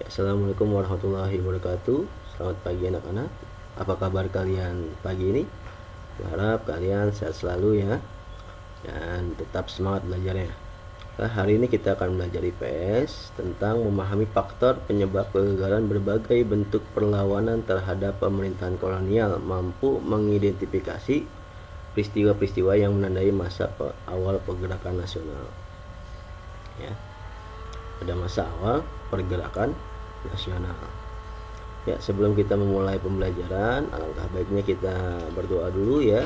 Assalamualaikum warahmatullahi wabarakatuh. Selamat pagi anak-anak. Apa kabar kalian pagi ini? Berharap kalian sehat selalu ya, dan tetap semangat belajarnya. Nah, hari ini kita akan belajar IPS tentang memahami faktor penyebab kegagalan berbagai bentuk perlawanan terhadap pemerintahan kolonial, mampu mengidentifikasi peristiwa-peristiwa yang menandai masa awal pergerakan nasional. Ya, pada masa awal pergerakan nasional. Ya, sebelum kita memulai pembelajaran, alangkah baiknya kita berdoa dulu ya.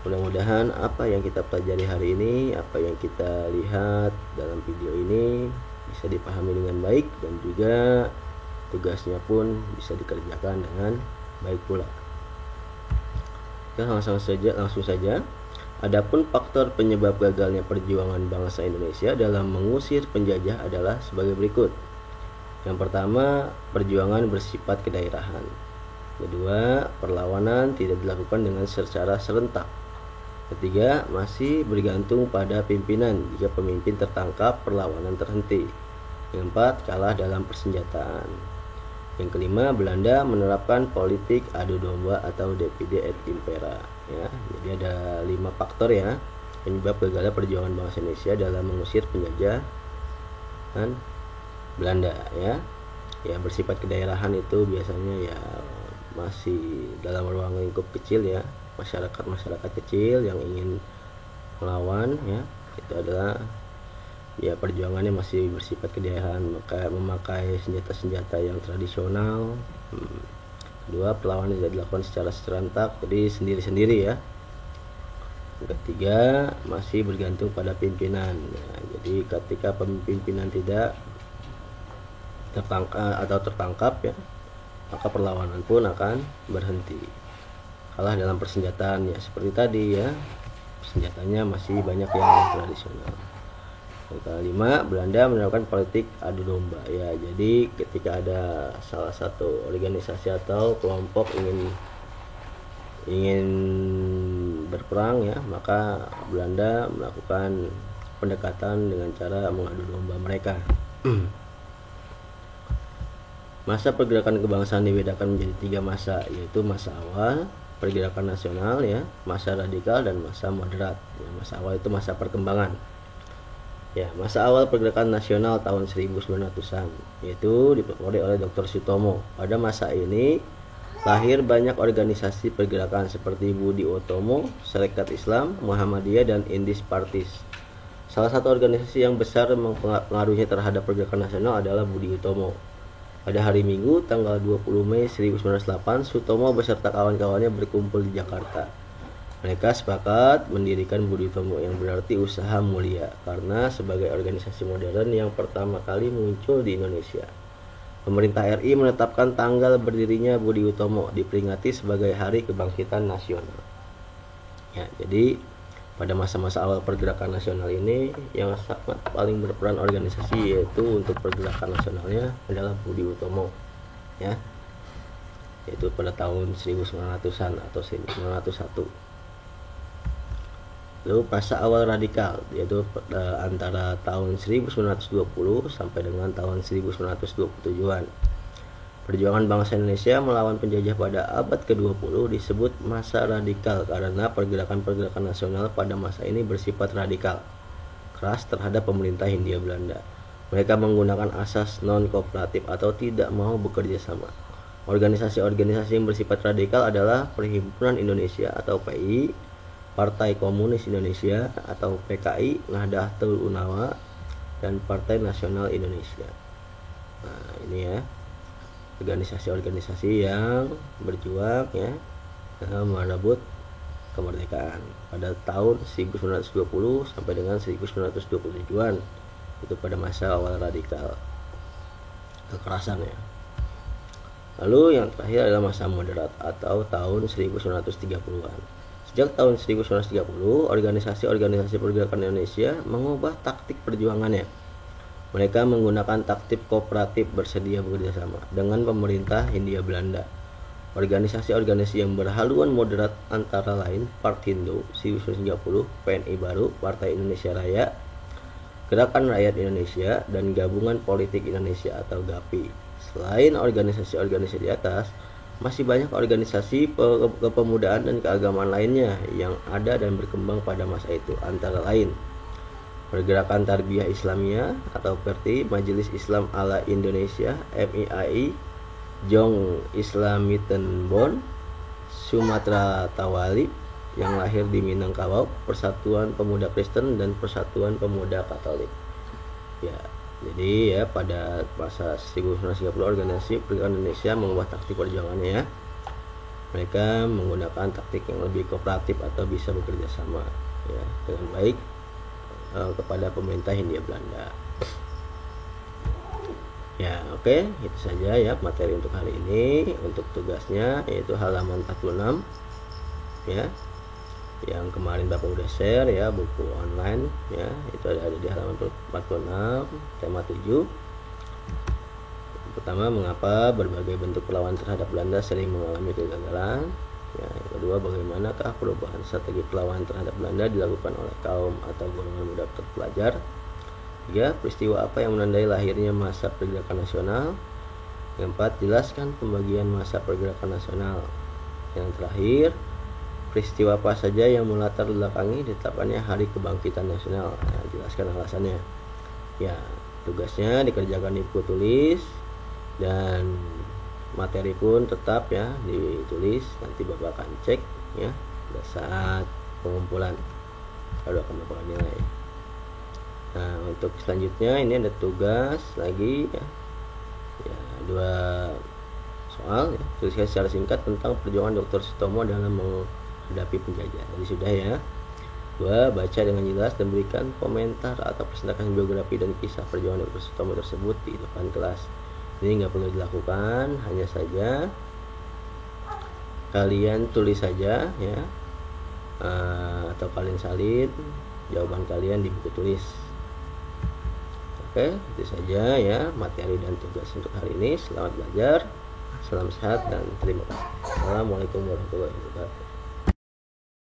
Mudah-mudahan apa yang kita pelajari hari ini, apa yang kita lihat dalam video ini bisa dipahami dengan baik, dan juga tugasnya pun bisa dikerjakan dengan baik pula. Kita langsung saja. Adapun faktor penyebab gagalnya perjuangan bangsa Indonesia dalam mengusir penjajah adalah sebagai berikut. Yang pertama, perjuangan bersifat kedaerahan. Kedua, perlawanan tidak dilakukan dengan secara serentak. Ketiga, masih bergantung pada pimpinan. Jika pemimpin tertangkap, perlawanan terhenti. Yang keempat, kalah dalam persenjataan. Yang kelima, Belanda menerapkan politik adu domba atau divide et impera. Ya, jadi ada 5 faktor ya penyebab gagalnya perjuangan bangsa Indonesia dalam mengusir penjajah dan Belanda ya. Ya, bersifat kedaerahan itu biasanya ya masih dalam ruang lingkup kecil ya, masyarakat kecil yang ingin melawan ya, itu adalah ya perjuangannya masih bersifat kedaerahan, memakai senjata-senjata yang tradisional. Kedua, perlawanan tidak dilakukan secara serentak, jadi sendiri-sendiri ya. Ketiga, masih bergantung pada pimpinan ya, jadi ketika pimpinan tidak tertangkap ya, maka perlawanan pun akan berhenti. Kalah dalam persenjataan ya, seperti tadi ya, senjatanya masih banyak yang tradisional. Yang kelima, Belanda menerapkan politik adu domba ya, jadi ketika ada salah satu organisasi atau kelompok ingin berperang ya, maka Belanda melakukan pendekatan dengan cara mengadu domba mereka. Masa pergerakan kebangsaan dibedakan menjadi 3 masa, yaitu masa awal pergerakan nasional ya, masa radikal, dan masa moderat ya. Masa awal itu masa perkembangan ya. Masa awal pergerakan nasional tahun 1900-an yaitu diperoleh oleh Dr. Sutomo. Pada masa ini lahir banyak organisasi pergerakan seperti Budi Utomo, Serikat Islam, Muhammadiyah, dan Indis Partis. Salah satu organisasi yang besar pengaruhnya terhadap pergerakan nasional adalah Budi Utomo. Pada hari Minggu tanggal 20 Mei 1908, Sutomo beserta kawan-kawannya berkumpul di Jakarta. Mereka sepakat mendirikan Budi Utomo, yang berarti usaha mulia, karena sebagai organisasi modern yang pertama kali muncul di Indonesia. Pemerintah RI menetapkan tanggal berdirinya Budi Utomo diperingati sebagai Hari Kebangkitan Nasional. Ya, jadi pada masa-masa awal pergerakan nasional ini yang sangat paling berperan organisasi yaitu untuk pergerakan nasionalnya adalah Budi Utomo ya, yaitu pada tahun 1900-an atau 1901. Lalu masa awal radikal yaitu antara tahun 1920 sampai dengan tahun 1927-an. Perjuangan bangsa Indonesia melawan penjajah pada abad ke-20 disebut masa radikal karena pergerakan-pergerakan nasional pada masa ini bersifat radikal, keras terhadap pemerintah Hindia Belanda. Mereka menggunakan asas non-kooperatif atau tidak mau bekerja sama. Organisasi-organisasi yang bersifat radikal adalah Perhimpunan Indonesia atau PI, Partai Komunis Indonesia atau PKI, Nahdlatul Ulama, dan Partai Nasional Indonesia. Nah, ini ya organisasi-organisasi yang berjuang ya merebut kemerdekaan pada tahun 1920 sampai dengan 1927-an. Itu pada masa awal radikal kekerasan ya. Lalu yang terakhir adalah masa moderat atau tahun 1930-an. Sejak tahun 1930, organisasi-organisasi pergerakan Indonesia mengubah taktik perjuangannya. Mereka menggunakan taktik kooperatif, bersedia bekerjasama dengan pemerintah Hindia Belanda. Organisasi-organisasi yang berhaluan moderat antara lain Partindo 1930, PNI Baru, Partai Indonesia Raya, Gerakan Rakyat Indonesia, dan Gabungan Politik Indonesia atau GAPI. Selain organisasi-organisasi di atas, masih banyak organisasi kepemudaan dan keagamaan lainnya yang ada dan berkembang pada masa itu, antara lain Pergerakan Tarbiyah Islamiyah atau PERTI, Majelis Islam ala Indonesia MIAI, Jong Islamitenbond, Sumatera Tawali yang lahir di Minangkabau, Persatuan Pemuda Kristen, dan Persatuan Pemuda Katolik. Ya, jadi ya pada masa 1930 organisasi Pergerakan Indonesia mengubah taktik perjuangannya ya. Mereka menggunakan taktik yang lebih kooperatif atau bisa bekerja sama ya dengan baik kepada pemerintah Hindia Belanda. Ya, oke, itu saja ya materi untuk hari ini. Untuk tugasnya yaitu halaman 46 ya. Yang kemarin Bapak udah share ya, buku online ya, itu ada di halaman 46, tema 7. Pertama, mengapa berbagai bentuk perlawanan terhadap Belanda sering mengalami kegagalan. Ya, yang kedua, bagaimanakah perubahan strategi perlawanan terhadap Belanda dilakukan oleh kaum atau golongan muda terpelajar. Tiga, peristiwa apa yang menandai lahirnya masa pergerakan nasional. Yang keempat, jelaskan pembagian masa pergerakan nasional. Yang terakhir, peristiwa apa saja yang melatar belakangi ditetapkannya Hari Kebangkitan Nasional. Nah, jelaskan alasannya. Ya, tugasnya dikerjakan di buku tulis dan materi pun tetap ya ditulis, nanti Bapak akan cek ya pada saat pengumpulan baru akan mendapatkan nilai. Nah, untuk selanjutnya ini ada tugas lagi ya, dua soal ya. Tuliskan secara singkat tentang perjuangan Dr. Sutomo dalam menghadapi penjajah. Tadi sudah ya. Dua, baca dengan jelas dan berikan komentar atau presentasi biografi dan kisah perjuangan Dr. Sutomo tersebut di depan kelas. Ini nggak perlu dilakukan, hanya saja kalian tulis saja ya, atau kalian salin jawaban kalian di buku tulis. Oke, itu saja ya materi dan tugas untuk hari ini. Selamat belajar, salam sehat, dan terima kasih. Assalamualaikum warahmatullahi wabarakatuh.